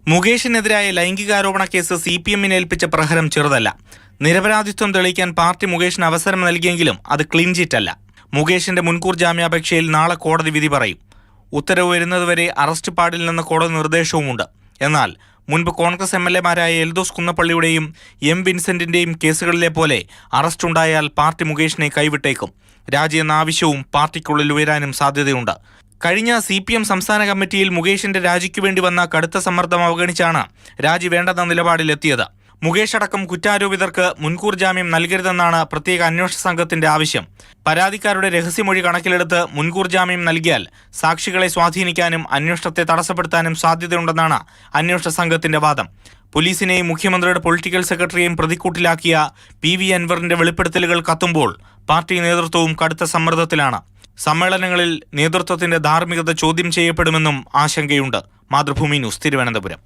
മുകേഷിനെതിരായ ലൈംഗികാരോപണ case CPM-നെ ഏൽപ്പിച്ച പ്രഹരം ചെറുതല്ല. നിരപരാധിത്വം തെളിയിക്കാൻ പാർട്ടി മുകേഷിന് അവസരം നൽകിയെങ്കിലും അത് ക്ലീൻ ചിറ്റ് അല്ല. മുകേഷിന്റെ മുൻകൂർ ജാമ്യാപേക്ഷയിൽ നാളെ കോടതി വിധി പറയും. ഉത്തരവ് വരുന്നതുവരെ അറസ്റ്റ് പാടില്ലെന്ന കോടതി നിർദ്ദേശവുമുണ്ട്. എന്നാൽ മുൻപ് കോൺഗ്രസ് MLA-മാരായ എൽദോസ് കുന്നപ്പള്ളിയുടെയും M. വിൻസെന്റിന്റെയും കേസുകളിലെ പോലെ അറസ്റ്റുണ്ടായാൽ പാർട്ടി മുകേഷിനെ കൈവിട്ടേക്കും. രാജി എന്ന ആവശ്യവും പാർട്ടിക്കുള്ളിൽ ഉയരാനും സാധ്യതയുണ്ട്. കഴിഞ്ഞ CPM സംസ്ഥാന കമ്മിറ്റിയിൽ മുകേഷിന്റെ രാജിക്കു വേണ്ടി വന്ന കടുത്ത സമ്മർദ്ദം അവഗണിച്ചാണ് രാജി വേണ്ടെന്ന നിലപാടിലെത്തിയത്. മുകേഷ് അടക്കം കുറ്റാരോപിതർക്ക് മുൻകൂർ ജാമ്യം നൽകരുതെന്നാണ് പ്രത്യേക അന്വേഷണ സംഘത്തിന്റെ ആവശ്യം. പരാതിക്കാരുടെ രഹസ്യമൊഴി കണക്കിലെടുത്ത് മുൻകൂർ ജാമ്യം നൽകിയാൽ സാക്ഷികളെ സ്വാധീനിക്കാനും അന്വേഷണത്തെ തടസ്സപ്പെടുത്താനും സാധ്യതയുണ്ടെന്നാണ് അന്വേഷണ സംഘത്തിന്റെ വാദം. പോലീസിനെയും മുഖ്യമന്ത്രിയുടെ പൊളിറ്റിക്കൽ സെക്രട്ടറിയെയും പ്രതിക്കൂട്ടിലാക്കിയ PV അൻവറിന്റെ വെളിപ്പെടുത്തലുകൾ കത്തുമ്പോൾ പാർട്ടി നേതൃത്വവും കടുത്ത സമ്മർദ്ദത്തിലാണ്. സമ്മേളനങ്ങളിൽ നേതൃത്വത്തിന്റെ ധാർമ്മികത ചോദ്യം ചെയ്യപ്പെടുമെന്നും ആശങ്കയുണ്ട്. മാതൃഭൂമി ന്യൂസ്, തിരുവനന്തപുരം.